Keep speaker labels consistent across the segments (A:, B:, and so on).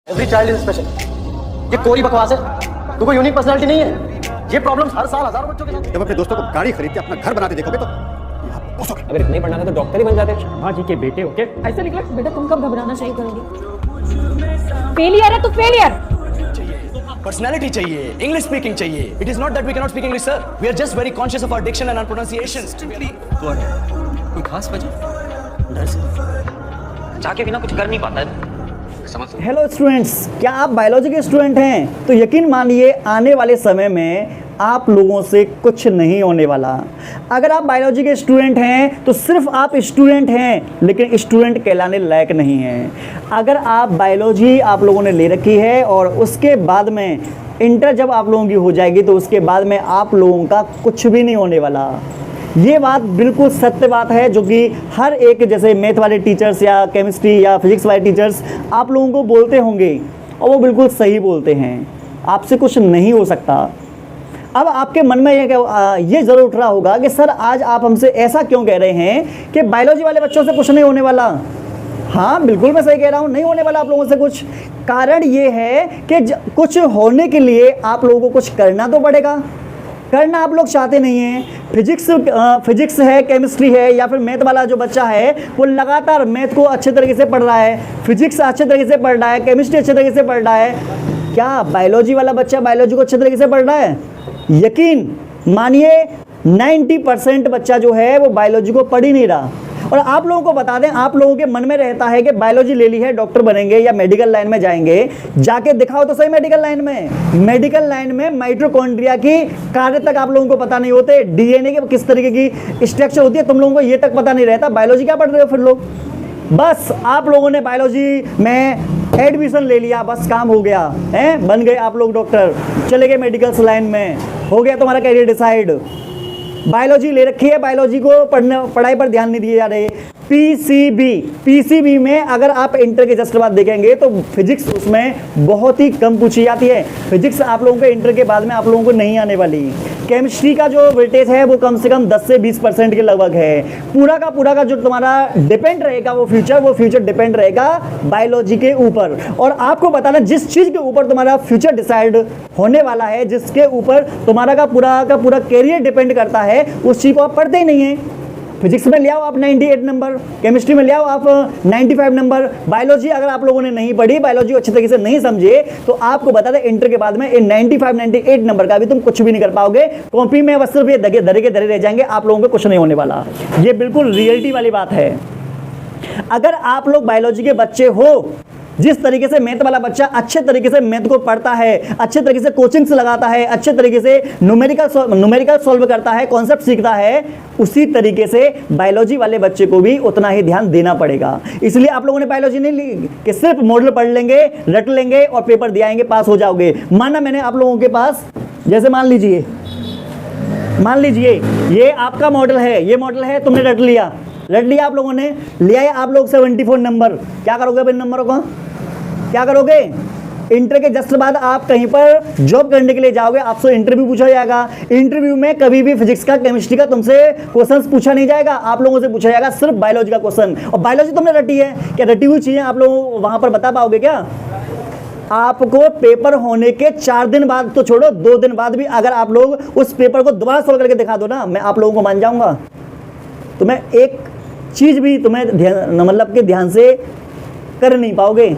A: Every child is special. ये कोई बकवास है, तू कोई यूनिक पर्सनालिटी नहीं है। ये प्रॉब्लम्स हर साल हजारों बच्चों के साथ।
B: जब अपने दोस्तों को गाड़ी खरीद के अपना घर बनाते देखोगे तो
A: अगर इतना ही पढ़ना था तो डॉक्टर ही बन जाते।
C: हाँ जी के बेटे ओके
D: ऐसे निकला। बेटा तुम कब घबराना चाहिए करोगे? फेलियर है तो फेलियर।
E: पर्सनालिटी चाहिए, इंग्लिश स्पीकिंग चाहिए। It is not that we can not speak English sir, we are just very conscious of our diction and our pronunciation.
A: कोई खास वजह? डर से जाके बिना कुछ कर नहीं पाता है।
C: हेलो स्टूडेंट्स, क्या आप बायोलॉजी के स्टूडेंट हैं? तो यकीन मानिए आने वाले समय में आप लोगों से कुछ नहीं होने वाला। अगर आप बायोलॉजी के स्टूडेंट हैं तो सिर्फ आप स्टूडेंट हैं, लेकिन स्टूडेंट कहलाने लायक नहीं हैं। अगर आप बायोलॉजी आप लोगों ने ले रखी है और उसके बाद में इंटर जब आप लोगों की हो जाएगी तो उसके बाद में आप लोगों का कुछ भी नहीं होने वाला। ये बात बिल्कुल सत्य बात है, जो कि हर एक जैसे मैथ वाले टीचर्स या केमिस्ट्री या फिजिक्स वाले टीचर्स आप लोगों को बोलते होंगे और वो बिल्कुल सही बोलते हैं। आपसे कुछ नहीं हो सकता। अब आपके मन में ये ज़रूर उठ रहा होगा कि सर आज आप हमसे ऐसा क्यों कह रहे हैं कि बायोलॉजी वाले बच्चों से कुछ नहीं होने वाला। हाँ बिल्कुल मैं सही कह रहा हूँ, नहीं होने वाला आप लोगों से कुछ। कारण ये है कि कुछ होने के लिए आप लोगों को कुछ करना तो पड़ेगा। करना आप लोग चाहते नहीं हैं। फिजिक्स है, केमिस्ट्री है या फिर मैथ वाला जो बच्चा है वो लगातार मैथ को अच्छे तरीके से पढ़ रहा है, फिजिक्स अच्छे तरीके से पढ़ रहा है, केमिस्ट्री अच्छे तरीके से पढ़ रहा है। क्या बायोलॉजी वाला बच्चा बायोलॉजी को अच्छे तरीके से पढ़ रहा है? यकीन मानिए 90% बच्चा जो है वो बायोलॉजी को पढ़ ही नहीं रहा। और आप लोगों को बता दें, आप लोगों के मन में रहता है कि बायोलॉजी ले ली है डॉक्टर बनेंगे या मेडिकल लाइन में जाएंगे। जाके दिखाओ तो सही मेडिकल लाइन में। मेडिकल लाइन में माइटोकॉन्ड्रिया की कार्य तक आप लोगों को पता नहीं होते, डीएनए के किस तरीके की स्ट्रक्चर होती है तुम लोगों को ये तक पता नहीं रहता। बायोलॉजी क्या पढ़ रहे हो फिर लोग? बस आप लोगों ने बायोलॉजी में एडमिशन ले लिया, बस काम हो गया है, बन गए आप लोग डॉक्टर, चले गए मेडिकल लाइन में, हो गया तुम्हारा कैरियर डिसाइड। बायोलॉजी ले रखी है, बायोलॉजी को पढ़ाई पर ध्यान नहीं दिए जा रहे। पीसीबी में अगर आप इंटर के जस्ट बाद देखेंगे तो फिजिक्स उसमें बहुत ही कम पूछी जाती है। फिजिक्स आप लोगों के इंटर के बाद में आप लोगों को नहीं आने वाली। केमिस्ट्री का जो वेटेज है वो कम से कम 10 से 20% के लगभग है। पूरा का जो तुम्हारा डिपेंड रहेगा वो फ्यूचर डिपेंड रहेगा बायोलॉजी के ऊपर। और आपको बताना जिस चीज़ के ऊपर तुम्हारा फ्यूचर डिसाइड होने वाला है, जिसके ऊपर तुम्हारा का पूरा कैरियर डिपेंड करता है, उस चीज़ को आप पढ़ते ही नहीं है। फिजिक्स में ले आओ आप 98 नंबर, केमिस्ट्री में ले आओ आप 95 नंबर। बायोलॉजी अगर आप लोगों ने नहीं पढ़ी, बायोलॉजी अच्छे तरीके से नहीं समझे, तो आपको बता दें इंटर के बाद में 95-98 नंबर का भी तुम कुछ भी नहीं कर पाओगे। कॉपी में बस सिर्फ ये धरे रह जाएंगे, आप लोगों को कुछ नहीं होने वाला। ये बिल्कुल रियलिटी वाली बात है। अगर आप लोग बायोलॉजी के बच्चे हो, जिस तरीके से मैथ वाला बच्चा अच्छे तरीके से मैथ को पढ़ता है, अच्छे तरीके से कोचिंग से लगाता है, अच्छे तरीके से न्यूमेरिकल सॉल्व करता है, कॉन्सेप्ट सीखता है, उसी तरीके से बायोलॉजी वाले बच्चे को भी उतना ही ध्यान देना पड़ेगा। इसलिए आप लोगों ने बायोलॉजी नहीं ली कि सिर्फ मॉडल पढ़ लेंगे, रट लेंगे और पेपर दे आएंगे, पास हो जाओगे। माना मैंने आप लोगों के पास, जैसे मान लीजिए ये आपका मॉडल है, ये मॉडल है, तुमने रट लिया आप लोगों ने, लिया है आप लोग 74 नंबर। क्या करोगे अब इन नंबरों का? क्या करोगे? इंटर के जस्ट बाद आप कहीं पर जॉब करने के लिए जाओगे, आपसे इंटरव्यू पूछा जाएगा। इंटरव्यू में कभी भी फिजिक्स का, केमिस्ट्री का तुमसे क्वेश्चंस पूछा नहीं जाएगा, आप लोगों से पूछा जाएगा सिर्फ बायोलॉजी का क्वेश्चन। और बायोलॉजी तुमने रटी है, क्या रटी हुई चीजें आप लोग वहां पर बता पाओगे क्या? आपको पेपर होने के 4 दिन बाद तो छोड़ो, 2 दिन बाद भी अगर आप लोग उस पेपर को दोबारा सॉल्व करके दिखा दो ना, मैं आप लोगों को मान जाऊंगा। तुम्हें एक चीज भी तुम्हें ध्यान से कर नहीं पाओगे।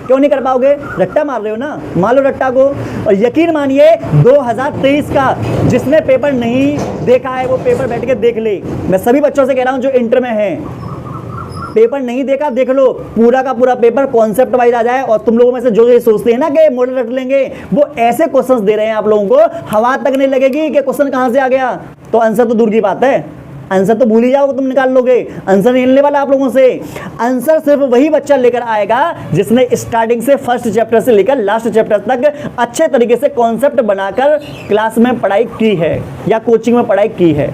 C: क्यों नहीं कर पाओगे? रट्टा मार रहे हो ना, मान लो रट्टा को। और यकीन मानिए 2023 का जिसने पेपर नहीं देखा है वो पेपर बैठ के देख ले। मैं सभी बच्चों से कह रहा हूं जो इंटर में हैं, पेपर नहीं देखा देख लो, पूरा का पूरा पेपर कॉन्सेप्ट वाइज आ जाए। और तुम लोगों में से जो ये सोचते हैं ना कि मॉडल रट लेंगे, वो ऐसे क्वेश्चंस दे रहे हैं आप लोगों को, हवा तक नहीं लगेगी कि क्वेश्चन कहां से आ गया। तो आंसर तो दूर की बात है, आंसर तो भूल ही जाओ, तुम निकाल लोगे। आंसर नहीं मिलने वाला आप लोगों से। आंसर सिर्फ वही बच्चा लेकर आएगा जिसने स्टार्टिंग से फर्स्ट चैप्टर से लेकर लास्ट चैप्टर तक अच्छे तरीके से कॉन्सेप्ट बनाकर क्लास में पढ़ाई की है या कोचिंग में पढ़ाई की है।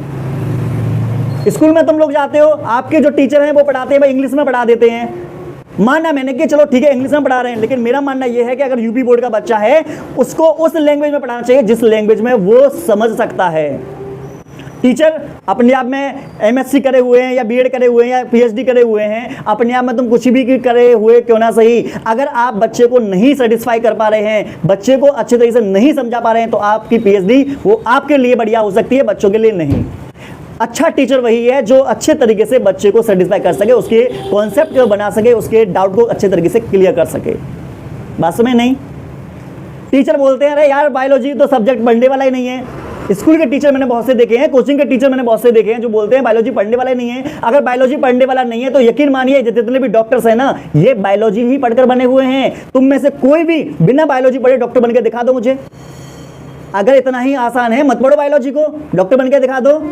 C: स्कूल में तुम लोग जाते हो, आपके जो टीचर हैं वो पढ़ाते हैं भाई इंग्लिश में पढ़ा देते हैं। माना मैंने कि चलो ठीक है इंग्लिश में पढ़ा रहे हैं, लेकिन मेरा मानना यह है कि अगर यूपी बोर्ड का बच्चा है उसको उस लैंग्वेज में पढ़ाना चाहिए जिस लैंग्वेज में वो समझ सकता है। टीचर अपने आप में एमएससी करे हुए हैं या बीएड करे हुए हैं या पीएचडी करे हुए हैं, अपने आप में तुम कुछ भी करे हुए क्यों ना सही, अगर आप बच्चे को नहीं सेटिस्फाई कर पा रहे हैं, बच्चे को अच्छे तरीके से नहीं समझा पा रहे हैं, तो आपकी पीएचडी वो आपके लिए बढ़िया हो सकती है, बच्चों के लिए नहीं। अच्छा टीचर वही है जो अच्छे तरीके से बच्चे को सेटिस्फाई कर सके, उसके कॉन्सेप्ट को बना सके, उसके डाउट को अच्छे तरीके से क्लियर कर सके। बात समझ नहीं? टीचर बोलते हैं अरे यार बायोलॉजी तो सब्जेक्ट पढ़ने वाला ही नहीं है। स्कूल के टीचर मैंने बहुत से देखे हैं, कोचिंग के टीचर मैंने बहुत से देखे हैं जो बोलते हैं बायोलॉजी पढ़ने वाला ही नहीं है। अगर बायोलॉजी पढ़ने वाला नहीं है तो यकीन मानिए जितने भी डॉक्टर्स हैं ना, ये बायोलॉजी ही पढ़कर बने हुए हैं। तुम में से कोई भी बिना बायोलॉजी पढ़े डॉक्टर बनकर दिखा दो मुझे। अगर इतना ही आसान है मत पढ़ो बायोलॉजी को, डॉक्टर बनकर दिखा दो।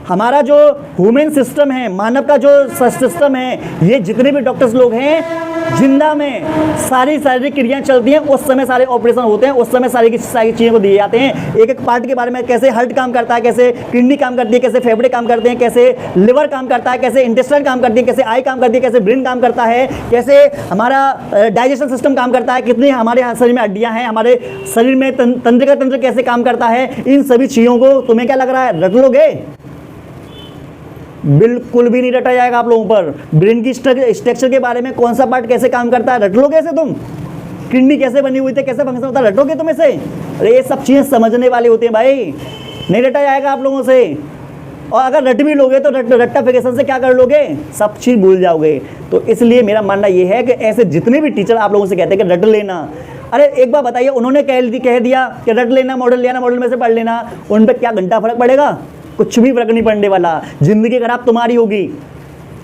C: हमारा जो ह्यूमन सिस्टम है, मानव का जो सिस्टम है, ये जितने भी डॉक्टर्स लोग हैं, जिंदा में सारी शारीरिक क्रियाएं चलती हैं, उस समय सारे ऑपरेशन होते हैं, उस समय सारी चीज़ों को दिए जाते हैं। एक एक पार्ट के बारे में, कैसे हार्ट काम करता है, कैसे किडनी काम करती है, कैसे फेफड़े काम करते हैं, कैसे लिवर काम करता है, कैसे इंटेस्टाइन काम करती है, कैसे आई काम करती है, कैसे ब्रेन काम करता है, कैसे हमारा डाइजेशन सिस्टम काम करता है, कितनी हमारे शरीर में हड्डियां हैं, हमारे शरीर में तंत्रिका तंत्र कैसे काम करता है, इन सभी चीज़ों को तुम्हें क्या लग रहा है रट लोगे? बिल्कुल भी नहीं रटा जाएगा आप लोगों पर। ब्रेन की स्ट्रक्चर के बारे में, कौन सा पार्ट कैसे काम करता है, रट लोगे ऐसे तुम? किडनी कैसे बनी हुई थी, कैसे फंक्शन होता है, रटोगे तुम ऐसे? अरे ये सब चीज़ें समझने वाली होती हैं भाई, नहीं रटा जाएगा आप लोगों से। और अगर रट भी लोगे तो रट्टाफिकेशन से क्या कर लोगे, सब चीज़ भूल जाओगे। तो इसलिए मेरा मानना ये है कि ऐसे जितने भी टीचर आप लोगों से कहते हैं कि रट लेना, अरे एक बार बताइए, उन्होंने कह दिया कि रट लेना, मॉडल लेना, मॉडल में से पढ़ लेना, उन पर क्या घंटा फर्क पड़ेगा? कुछ भी फर्क नहीं पड़ने वाला। जिंदगी खराब तुम्हारी होगी,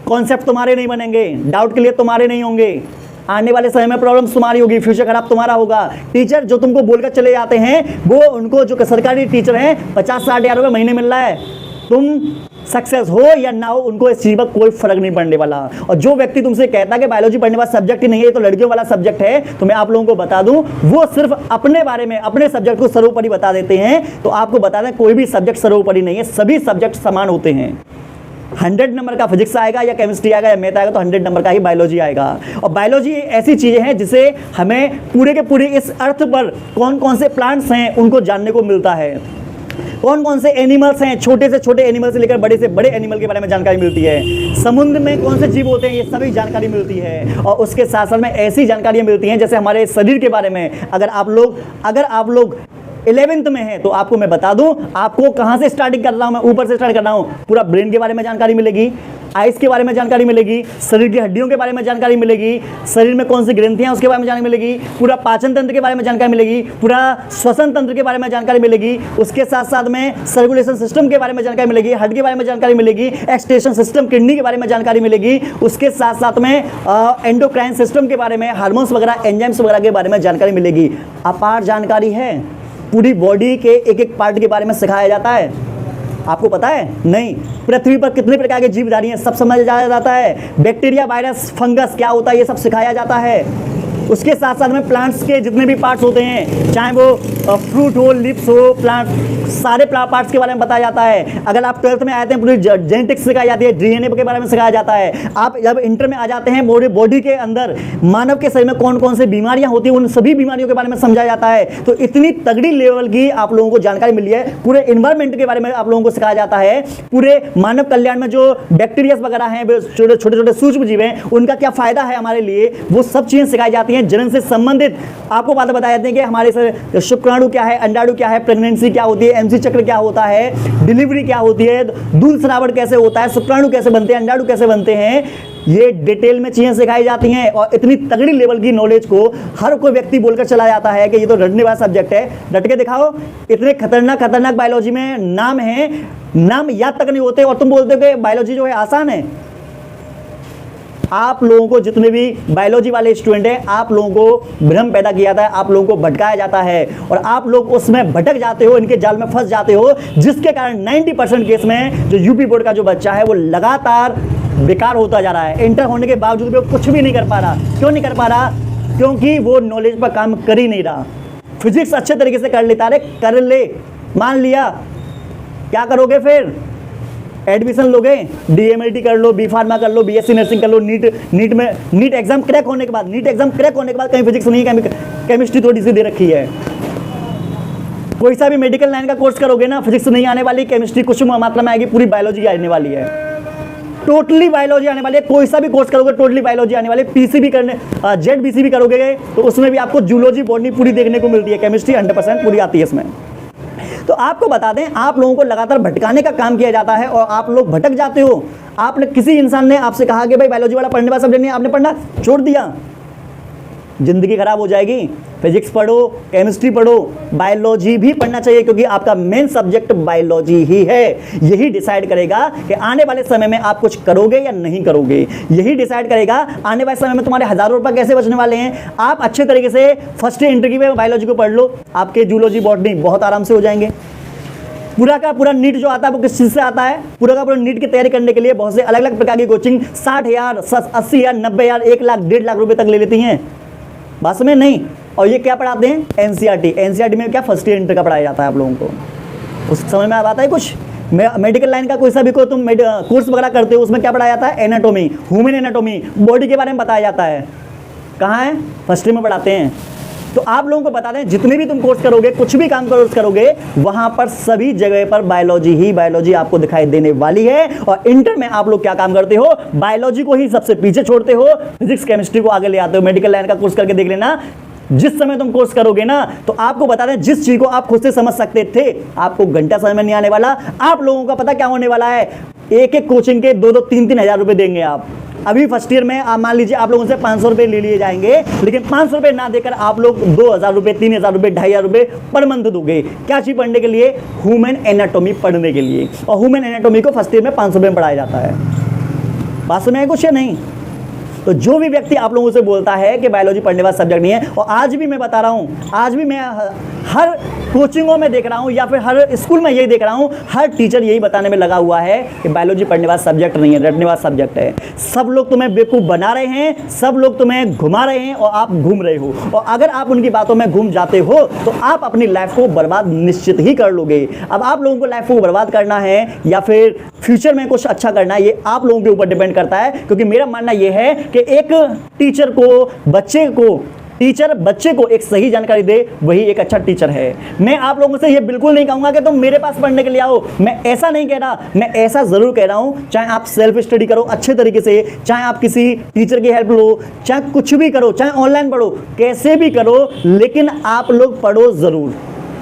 C: कॉन्सेप्ट तुम्हारे नहीं बनेंगे, डाउट के लिए तुम्हारे नहीं होंगे, आने वाले समय में प्रॉब्लम्स तुम्हारी होगी, फ्यूचर खराब तुम्हारा होगा। टीचर जो तुमको बोलकर चले जाते हैं, वो उनको जो सरकारी टीचर हैं 50-60 हज़ार रुपये महीने मिल रहा है, तुम सक्सेस हो या ना हो उनको इस चीज़ पर कोई फर्क नहीं पड़ने वाला। और जो व्यक्ति तुमसे कहता है कि बायोलॉजी पढ़ने वाला सब्जेक्ट ही नहीं है, तो लड़कियों वाला सब्जेक्ट है, तो मैं आप लोगों को बता दूं, वो सिर्फ अपने बारे में, अपने सब्जेक्ट को सर्वोपरि बता देते हैं। तो आपको बता दें कोई भी सब्जेक्ट सर्वोपरि नहीं है, सभी सब्जेक्ट समान होते हैं। 100 नंबर का फिजिक्स आएगा या केमिस्ट्री आएगा या मैथ आएगा, तो 100 नंबर का ही बायोलॉजी आएगा। और बायोलॉजी ऐसी चीज़ें हैं जिसे हमें पूरे के पूरे इस अर्थ पर कौन कौन से प्लांट्स हैं उनको जानने को मिलता है, कौन कौन से एनिमल्स हैं, छोटे से छोटे एनिमल से लेकर बड़े से बड़े एनिमल के बारे में जानकारी मिलती है, समुद्र में कौन से जीव होते हैं, ये सभी जानकारी मिलती है। और उसके साथ साथ में ऐसी जानकारियाँ मिलती हैं जैसे हमारे शरीर के बारे में। अगर आप लोग 11th में है तो आपको मैं बता दूं, आपको कहां से स्टार्टिंग कर रहा हूं, मैं ऊपर से स्टार्ट कर रहा हूं। पूरा ब्रेन के बारे में जानकारी मिलेगी, आइस के बारे में जानकारी मिलेगी, शरीर की हड्डियों के बारे में जानकारी मिलेगी, शरीर में कौन सी ग्रंथियां उसके बारे में जानकारी मिलेगी, पूरा पाचन तंत्र के बारे में जानकारी मिलेगी, पूरा श्वसन तंत्र के बारे में जानकारी मिलेगी, उसके साथ साथ में सर्कुलेशन सिस्टम के बारे में जानकारी मिलेगी, हार्ट के बारे में जानकारी मिलेगी, एक्सक्रीशन सिस्टम किडनी के बारे में जानकारी मिलेगी, उसके साथ साथ में एंडोक्राइन सिस्टम के बारे में, हार्मोन्स वगैरह, एंजाइम्स वगैरह के बारे में जानकारी मिलेगी। अपार जानकारी है, पूरी बॉडी के एक एक पार्ट के बारे में सिखाया जाता है। आपको पता है? नहीं। पृथ्वी पर कितने प्रकार के जीवधारी हैं सब समझाया जाता है। बैक्टीरिया, वायरस, फंगस क्या होता है ये सब सिखाया जाता है। उसके साथ साथ में प्लांट्स के जितने भी पार्ट्स होते हैं, चाहे वो फ्रूट हो, लिप्स हो, प्लांट, सारे पार्ट्स के बारे में बताया जाता है। अगर आप 12th में आते हैं पूरी जेनेटिक्स सिखाई जाती है, डीएनए के बारे में सिखाया जाता है। आप जब इंटर में आ जाते हैं, बॉडी के अंदर मानव के शरीर में कौन कौन सी बीमारियां होती हैं उन सभी बीमारियों के बारे में समझाया जाता है। तो इतनी तगड़ी लेवल की आप लोगों को जानकारी मिली है। पूरे इन्वायरमेंट के बारे में आप लोगों को सिखाया जाता है। पूरे मानव कल्याण में जो बैक्टीरिया वगैरह हैं, छोटे छोटे सूक्ष्म जीव हैं, उनका क्या फायदा है हमारे लिए, वो सब चीजें सिखाई जाती हैं। जनन से संबंधित आपको बातें बताई जाती हैं कि हमारे शुक्राणु क्या है, अंडाणु क्या है, प्रेगनेंसी क्या होती है, एमसी चक्र क्या होता है, डिलीवरी क्या होती है, दूध स्रावण कैसे होता है, शुक्राणु कैसे बनते हैं, अंडाणु कैसे बनते हैं, ये डिटेल में चीजें सिखाई जाती हैं। और इतनी तगड़ी लेवल की नॉलेज को हर कोई व्यक्ति बोलकर चला जाता है कि ये तो रटने वाला सब्जेक्ट है। रट के दिखाओ। इतने खतरनाक बायोलॉजी में नाम है, नाम याद तक नहीं होते और तुम बोलते हो कि बायोलॉजी जो है आसान है। आप लोगों को, जितने भी बायोलॉजी वाले स्टूडेंट हैं, आप लोगों को भ्रम पैदा किया जाता है, आप लोगों को भटकाया जाता है और आप लोग उसमें भटक जाते हो, इनके जाल में फंस जाते हो, जिसके कारण 90% केस में जो यूपी बोर्ड का जो बच्चा है वो लगातार बेकार होता जा रहा है। इंटर होने के बावजूद भी वो कुछ भी नहीं कर पा रहा। क्यों नहीं कर पा रहा? क्योंकि वो नॉलेज पर काम कर ही नहीं रहा। फिजिक्स अच्छे तरीके से कर लेता, अरे कर ले, मान लिया, क्या करोगे फिर? एडमिशन लोगे, डीएमएलटी कर लो, बी फार्मा कर लो, बीएससी नर्सिंग कर लो, नीट एग्जाम क्रैक होने के बाद, कहीं फिजिक्स नहीं, केमिस्ट्री थोड़ी सी दे रखी है। कोई सा भी मेडिकल लाइन का कोर्स करोगे ना, फिजिक्स नहीं आने वाली, केमिस्ट्री कुछ मात्रा में आएगी, पूरी बायोलॉजी आने वाली है, टोटली बायोलॉजी आने वाली है। कोई सा भी कोर्स करोगे टोटली बायोलॉजी आने वाली है। पीसीबी करने जेड भी करोगे तो उसमें भी आपको जूलॉजी बॉटनी पूरी देखने को मिलती है, केमिस्ट्री 100% पूरी आती है इसमें। तो आपको बता दें, आप लोगों को लगातार भटकाने का काम किया जाता है और आप लोग भटक जाते हो। आपने किसी इंसान ने आपसे कहा कि भाई बायोलॉजी वाला पढ़ने वाला सब्जेक्ट नहीं, आपने पढ़ना छोड़ दिया, जिंदगी खराब हो जाएगी। फिजिक्स पढ़ो, केमिस्ट्री पढ़ो, बायोलॉजी भी पढ़ना चाहिए, क्योंकि आपका मेन सब्जेक्ट बायोलॉजी ही है। यही डिसाइड करेगा कि आने वाले समय में आप कुछ करोगे या नहीं करोगे। यही डिसाइड करेगा आने वाले समय में तुम्हारे हजारों रुपए कैसे बचने वाले हैं। आप अच्छे तरीके से फर्स्ट इंटरव्यू में बायोलॉजी को पढ़ लो, आपके जूलॉजी बॉटनी बहुत आराम से हो जाएंगे। पूरा का पूरा नीट जो आता है वो किस चीज़ से आता है? पूरा का पूरा नीट की तैयारी करने के लिए बहुत से अलग अलग प्रकार की कोचिंग 60,000, 80,000, 90,000, 1 लाख, 1.5 लाख रुपए तक ले लेती हैं, बस में नहीं। और ये क्या पढ़ाते हैं? एनसीईआरटी। एनसीईआरटी में क्या फर्स्ट ईयर इंटर का पढ़ाया जाता है आप लोगों को। उस समय में आता है कुछ मेडिकल लाइन का कोई सा भी को तुम कोर्स वगैरह करते हो, उसमें क्या पढ़ाया जाता है? एनाटॉमी, ह्यूमन एनाटॉमी, बॉडी के बारे में बताया जाता है। कहाँ है? फर्स्ट ईयर में पढ़ाते हैं। तो आप लोगों को बता दें, जितने भी तुम कोर्स करोगे, कुछ भी काम करोगे, वहां पर सभी जगह पर बायोलॉजी ही बायोलॉजी आपको दिखाई देने वाली है। और इंटर में आप लोग क्या काम करते हो? बायोलॉजी को ही सबसे पीछे छोड़ते हो, फिजिक्स केमिस्ट्री को आगे ले आते हो। मेडिकल लाइन का कोर्स करके देख लेना, जिस समय तुम कोर्स करोगे ना, तो आपको बता दें, जिस चीज को आप खुद से समझ सकते थे, आपको घंटा समय में नहीं आने वाला। आप लोगों का पता क्या होने वाला है? एक एक कोचिंग के 2-2, 3-3 हज़ार रुपए देंगे आप। अभी फर्स्ट ईयर में आप मान लीजिए आप लोगों से 500 रुपए ले लिए जाएंगे, लेकिन 500 रुपए ना देकर आप लोग 2,000 रुपए, 3,000 रुपए, 2,500 रुपए पर मंथ दोगे। क्या चीज पढ़ने के लिए? ह्यूमन एनाटॉमी पढ़ने के लिए। और ह्यूमन एनाटॉमी को फर्स्ट ईयर में 500 रुपए में पढ़ाया जाता है। बात में है कुछ या नहीं? तो जो भी व्यक्ति आप लोगों से बोलता है कि बायोलॉजी पढ़ने वाला सब्जेक्ट नहीं है, और आज भी मैं बता रहा हूं, आज भी मैं हर कोचिंगों में देख रहा हूं या फिर हर स्कूल में यही देख रहा हूं, हर टीचर यही बताने में लगा हुआ है कि बायोलॉजी पढ़ने वाला सब्जेक्ट नहीं है, रटने वाला सब्जेक्ट है। सब लोग तुम्हें बेवकूफ़ बना रहे हैं, सब लोग तुम्हें घुमा रहे हैं और आप घूम रहे हो। और अगर आप उनकी बातों में घूम जाते हो तो आप अपनी लाइफ को बर्बाद निश्चित ही कर लोगे। अब आप लोगों को लाइफ को बर्बाद करना है या फिर फ्यूचर में कुछ अच्छा करना है, ये आप लोगों के ऊपर डिपेंड करता है। क्योंकि मेरा मानना यह है कि एक टीचर बच्चे को एक सही जानकारी दे, वही एक अच्छा टीचर है। मैं आप लोगों से ये बिल्कुल नहीं कहूंगा कि तुम मेरे पास पढ़ने के लिए आओ, मैं ऐसा नहीं कह रहा। मैं ऐसा जरूर कह रहा हूं, चाहे आप सेल्फ स्टडी करो अच्छे तरीके से, चाहे आप किसी टीचर की हेल्प लो, चाहे कुछ भी करो, चाहे ऑनलाइन पढ़ो, कैसे भी करो, लेकिन आप लोग पढ़ो जरूर।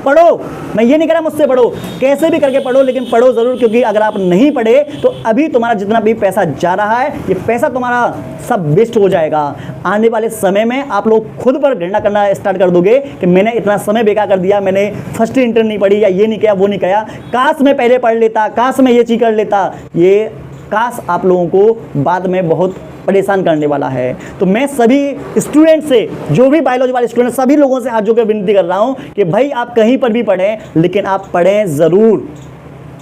C: पढ़ो, मैं ये नहीं कह रहा मुझसे पढ़ो, कैसे भी करके पढ़ो, लेकिन पढ़ो जरूर। क्योंकि अगर आप नहीं पढ़े तो अभी तुम्हारा जितना भी पैसा जा रहा है, ये पैसा तुम्हारा सब वेस्ट हो जाएगा। आने वाले समय में आप लोग खुद पर घृणा करना स्टार्ट कर दोगे कि मैंने इतना समय बेकार कर दिया, मैंने फर्स्ट इंटर नहीं पढ़ी, या ये नहीं किया, वो नहीं किया, काश मैं पहले पढ़ लेता, काश मैं ये चीज़ कर लेता। ये काश आप लोगों को बाद में बहुत परेशान करने वाला है। तो मैं सभी स्टूडेंट से, जो भी बायोलॉजी वाले स्टूडेंट, सभी लोगों से हाथ जोड़कर विनती कर रहा हूं कि भाई आप कहीं पर भी पढ़ें, लेकिन आप पढ़ें ज़रूर।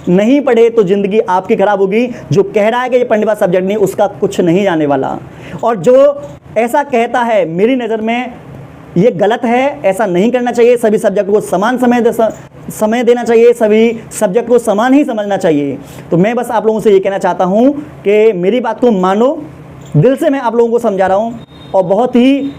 C: नहीं पढ़े तो ज़िंदगी आपकी खराब होगी। जो कह रहा है कि ये पढ़ने वाला सब्जेक्ट नहीं, उसका कुछ नहीं जाने वाला। और जो ऐसा कहता है, मेरी नज़र में ये गलत है, ऐसा नहीं करना चाहिए। सभी सब्जेक्ट को समान समय देना चाहिए, सभी सब्जेक्ट को समान ही समझना चाहिए। तो मैं बस आप लोगों से ये कहना चाहता हूँ कि मेरी बात को मानो, दिल से मैं आप लोगों को समझा रहा हूँ। और बहुत ही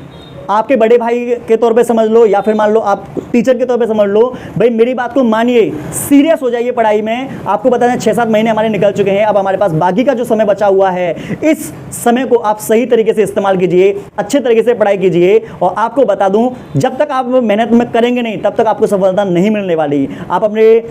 C: आपके बड़े भाई के तौर पे समझ लो, या फिर मान लो आप टीचर के तौर पे समझ लो। भाई मेरी बात को मानिए, सीरियस हो जाइए पढ़ाई में। आपको पता है 6-7 महीने हमारे निकल चुके हैं, अब हमारे पास बाकी का जो समय बचा हुआ है, इस समय को आप सही तरीके से इस्तेमाल कीजिए, अच्छे तरीके से पढ़ाई कीजिए। और आपको बता दूं, जब तक आप मेहनत में करेंगे नहीं, तब तक आपको सफलता नहीं मिलने वाली। आप अपने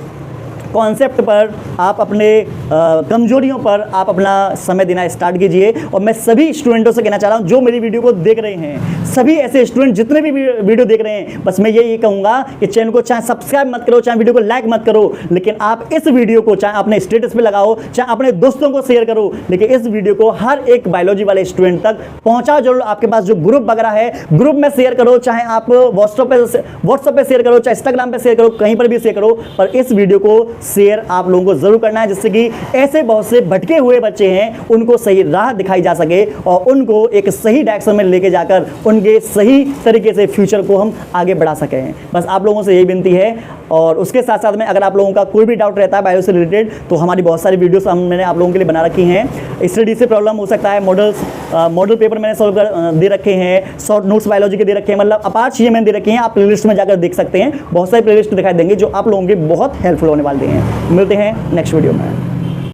C: कॉन्सेप्ट पर, आप अपने कमजोरियों पर आप अपना समय देना स्टार्ट कीजिए। और मैं सभी स्टूडेंटों से कहना चाह रहा हूँ जो मेरी वीडियो को देख रहे हैं, सभी ऐसे स्टूडेंट जितने भी वीडियो देख रहे हैं, बस मैं यही कहूँगा कि चैनल को चाहे सब्सक्राइब मत करो, चाहे वीडियो को लाइक मत करो, लेकिन आप इस वीडियो को चाहे अपने स्टेटस पे लगाओ, चाहे अपने दोस्तों को शेयर करो, लेकिन इस वीडियो को हर एक बायोलॉजी वाले स्टूडेंट तक पहुँचाओ जरूर। आपके पास जो ग्रुप वगैरह है, ग्रुप में शेयर करो, चाहे आप व्हाट्सएप पे शेयर करो, चाहे इंस्टाग्राम पे शेयर करो, कहीं पर भी शेयर करो, पर इस वीडियो को शेयर आप लोगों को जरूर करना है, जिससे कि ऐसे बहुत से भटके हुए बच्चे हैं, उनको सही राह दिखाई जा सके और उनको एक सही डायरेक्शन में लेके जाकर उनके सही तरीके से फ्यूचर को हम आगे बढ़ा सकें। बस आप लोगों से यही विनती है। और उसके साथ साथ में अगर आप लोगों का कोई भी डाउट रहता है बायो से रिलेटेड, तो हमारी बहुत सारी वीडियोस मैंने आप लोगों के लिए बना रखी हैं। स्टडी से प्रॉब्लम हो सकता है, मॉडल्स मॉडल पेपर मैंने सॉल्व कर दे रखे हैं, शॉर्ट नोट्स बायोलॉजी के दे रखे हैं, मतलब अपार चीज़ें मैंने दे रखी हैं। आप प्लेलिस्ट में जाकर देख सकते हैं, बहुत सारी प्लेलिस्ट दिखाई देंगे जो आप लोगों के बहुत हेल्पफुल होने वाले हैं। मिलते हैं नेक्स्ट वीडियो में।